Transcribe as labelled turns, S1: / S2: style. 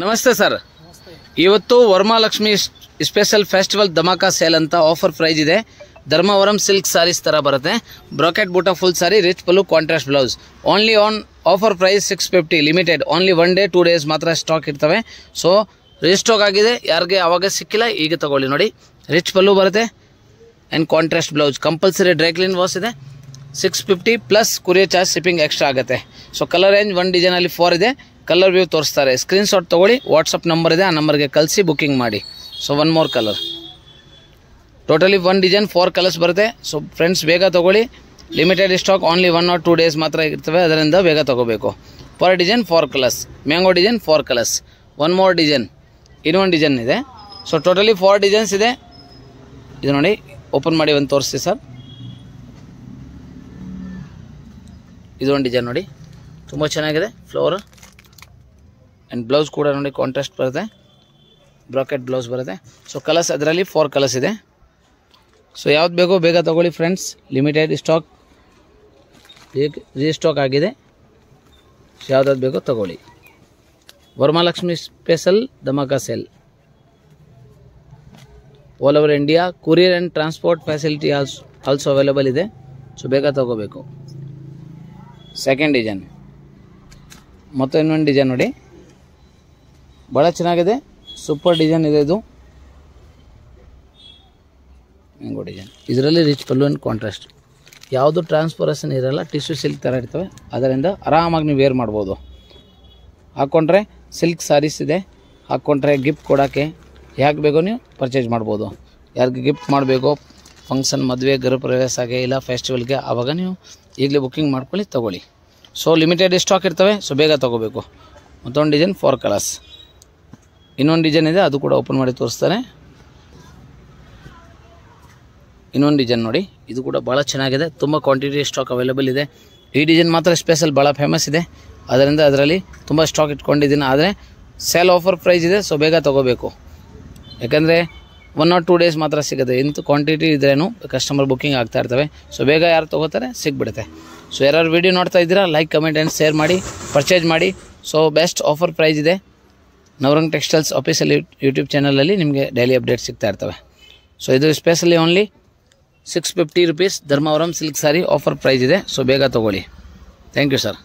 S1: ನಮಸ್ತೆ ಸರ್. ಇವತ್ತು Varamahalakshmi special festival ಧಮಾಕಾ ಸೇಲ್ ಅಂತ ಆಫರ್ ಪ್ರೈಸ್ ಇದೆ. ಧರ್ಮವರಂ ಸಿಲ್ಕ್ ಸಾರೀಸ್ ತರ ಬರುತ್ತೆ. ಬ್ರಾಕೆಟ್ ಬೂಟಾ full sari, rich pallu, contrast blouse. Only on offer price 650 limited. Only 1 day 2 days ಮಾತ್ರ ಸ್ಟಾಕ್ ಇರ್ತವೆ. ಸೊ ರಿಸ್ಟಾಕ್ ಆಗಿದೆ, ಯಾರಿಗೆ ಆವಾಗ ಸಿಕ್ಕಿಲ್ಲ ಈಗ ತಗೊಳ್ಳಿ. ನೋಡಿ, ರಿಚ್ ಪಲ್ಲು ಬರುತ್ತೆ and contrast blouse. Compulsory dry clean wash ಇದೆ. 650 plus courier charge shipping extra ಆಗುತ್ತೆ. ಸೊ ಕಲರ್ ರೇಂಜ್ 1 ಡಿಸೈನಲ್ಲಿ 4 ಇದೆ. ಕಲರ್ ವ್ಯೂ ತೋರಿಸ್ತಾರೆ. ಸ್ಕ್ರೀನ್ಶಾಟ್ ತೊಗೊಳ್ಳಿ, ವಾಟ್ಸಪ್ ನಂಬರ್ ಇದೆ, ಆ ನಂಬರ್ಗೆ ಕಳಿಸಿ ಬುಕ್ಕಿಂಗ್ ಮಾಡಿ. So 1 more colour. Totally 1 design 4 colours ಬರುತ್ತೆ. ಸೊ ಫ್ರೆಂಡ್ಸ್ ಬೇಗ ತೊಗೊಳ್ಳಿ. Limited stock, only 1 or 2 days ಮಾತ್ರ ಇರ್ತವೆ, ಅದರಿಂದ ಬೇಗ ತೊಗೋಬೇಕು. Per design 4 colours. Mango design 4 colours. 1 more design, ಇನ್ನೊಂದು ಡಿಸೈನ್ ಇದೆ. ಸೊ ಟೋಟಲಿ 4 ಡಿಸೈನ್ಸ್ ಇದೆ. ಇದು ನೋಡಿ, ಓಪನ್ ಮಾಡಿ ಒಂದು ತೋರಿಸ್ತೀವಿ ಸರ್. ಇದು ಒಂದು ಡಿಸೈನ್ ನೋಡಿ, ತುಂಬ ಚೆನ್ನಾಗಿದೆ. ಫ್ಲವರ್ ಆ್ಯಂಡ್ ಬ್ಲೌಸ್ ಕೂಡ ನೋಡಿ ಕಾಂಟ್ರಾಸ್ಟ್ ಬರುತ್ತೆ, ಬ್ರಾಕೆಟ್ ಬ್ಲೌಸ್ ಬರುತ್ತೆ. ಸೊ ಕಲರ್ಸ್ ಅದರಲ್ಲಿ 4 ಕಲರ್ಸ್ ಇದೆ. ಸೊ ಯಾವ್ದು ಬೇಕೋ ಬೇಗ ತೊಗೊಳ್ಳಿ ಫ್ರೆಂಡ್ಸ್. ಲಿಮಿಟೆಡ್ ಸ್ಟಾಕ್, ರೀಸ್ಟಾಕ್ ಆಗಿದೆ. ಸೊ ಯಾವ್ದಾದ್ರು ಬೇಕೋ ತೊಗೊಳ್ಳಿ. Varamahalakshmi special dhamaka sale. All over India courier and transport facility also available ಇದೆ. ಸೊ ಬೇಗ ತೊಗೋಬೇಕು. ಸೆಕೆಂಡ್ ಡಿಸೈನ್, ಮತ್ತು ಇನ್ನೊಂದು ಡಿಸೈನ್ ನೋಡಿ, ಭಾಳ ಚೆನ್ನಾಗಿದೆ. ಸೂಪರ್ ಡಿಸೈನ್ ಇದೆ ಇದು. Mango design. ಇದರಲ್ಲಿ ರಿಚ್ ಪಲ್ಲು ಆ್ಯಂಡ್ ಕಾಂಟ್ರಾಸ್ಟ್. ಯಾವುದು ಟ್ರಾನ್ಸ್ಪರೇಷನ್ ಇರಲ್ಲ, ಟಿಶ್ಯೂ ಸಿಲ್ಕ್ ಥರ ಇರ್ತವೆ, ಅದರಿಂದ ಆರಾಮಾಗಿ ನೀವು ವೇರ್ ಮಾಡ್ಬೋದು. ಹಾಕ್ಕೊಂಡ್ರೆ ಸಿಲ್ಕ್ ಸಾರೀಸ್ ಇದೆ. ಹಾಕ್ಕೊಂಡ್ರೆ ಗಿಫ್ಟ್ ಕೊಡೋಕ್ಕೆ ಯಾಕೆ ಬೇಕೋ ನೀವು ಪರ್ಚೇಸ್ ಮಾಡ್ಬೋದು. ಯಾರಿಗೆ ಗಿಫ್ಟ್ ಮಾಡಬೇಕು, ಫಂಕ್ಷನ್, ಮದುವೆ, ಗೃಹ ಪ್ರವೇಶಕ್ಕೆ, ಇಲ್ಲ ಫೆಸ್ಟಿವಲ್ಗೆ, ಆವಾಗ ನೀವು ಈಗಲೇ ಬುಕ್ಕಿಂಗ್ ಮಾಡ್ಕೊಳ್ಳಿ, ತೊಗೊಳ್ಳಿ. ಸೊ ಲಿಮಿಟೆಡ್ ಸ್ಟಾಕ್ ಇರ್ತವೆ, ಸೊ ಬೇಗ ತೊಗೋಬೇಕು. ಮತ್ತೊಂದು ಡಿಸೈನ್ 4 ಕಲರ್ಸ್. ಇನ್ನೊಂದು ಡಿಸೈನ್ ಇದೆ, ಅದು ಕೂಡ ಓಪನ್ ಮಾಡಿ ತೋರಿಸ್ತಾರೆ. ಇನ್ನೊಂದು ಡಿಸೈನ್ ನೋಡಿ, ಇದು ಕೂಡ ಭಾಳ ಚೆನ್ನಾಗಿದೆ. ತುಂಬ ಕ್ವಾಂಟಿಟಿ ಸ್ಟಾಕ್ ಅವೈಲೇಬಲ್ ಇದೆ. ಈ ಡಿಸೈನ್ ಮಾತ್ರ ಸ್ಪೆಷಲ್, ಭಾಳ ಫೇಮಸ್ ಇದೆ, ಅದರಿಂದ ಅದರಲ್ಲಿ ತುಂಬ ಸ್ಟಾಕ್ ಇಟ್ಕೊಂಡಿದ್ದೀನಿ. ಆದರೆ ಸೇಲ್ ಆಫರ್ ಪ್ರೈಸ್ ಇದೆ, ಸೊ ಬೇಗ ತೊಗೋಬೇಕು. ಯಾಕಂದರೆ 1 or 2 ಡೇಸ್ ಮಾತ್ರ ಸಿಗುತ್ತೆ. ಇಂಥ ಕ್ವಾಂಟಿಟಿ ಇದ್ರೇನು ಕಸ್ಟಮರ್ ಬುಕ್ಕಿಂಗ್ ಆಗ್ತಾ ಇರ್ತವೆ. ಸೊ ಬೇಗ ಯಾರು ತೊಗೋತಾರೆ ಸಿಕ್ಬಿಡುತ್ತೆ. ಸೊ ಯಾರು ವಿಡಿಯೋ ನೋಡ್ತಾ ಇದ್ದೀರಾ, ಲೈಕ್, ಕಮೆಂಟ್ ಆ್ಯಂಡ್ ಶೇರ್ ಮಾಡಿ, ಪರ್ಚೇಸ್ ಮಾಡಿ. ಸೊ ಬೆಸ್ಟ್ ಆಫರ್ ಪ್ರೈಸ್ ಇದೆ. ನವರಂಗ್ ಟೆಕ್ಸ್ಟೈಲ್ಸ್ ಆಫೀಸಲ್ಲಿ ಯೂಟ್ಯೂಬ್ ಚಾನಲಲ್ಲಿ ನಿಮಗೆ ಡೈಲಿ ಅಪ್ಡೇಟ್ ಸಿಗ್ತಾ ಇರ್ತವೆ. ಸೊ ಇದು specially only 650 rupees Dharmavaram silk sari offer price ಇದೆ. ಸೊ ಬೇಗ ತೊಗೊಳ್ಳಿ. Thank you sir.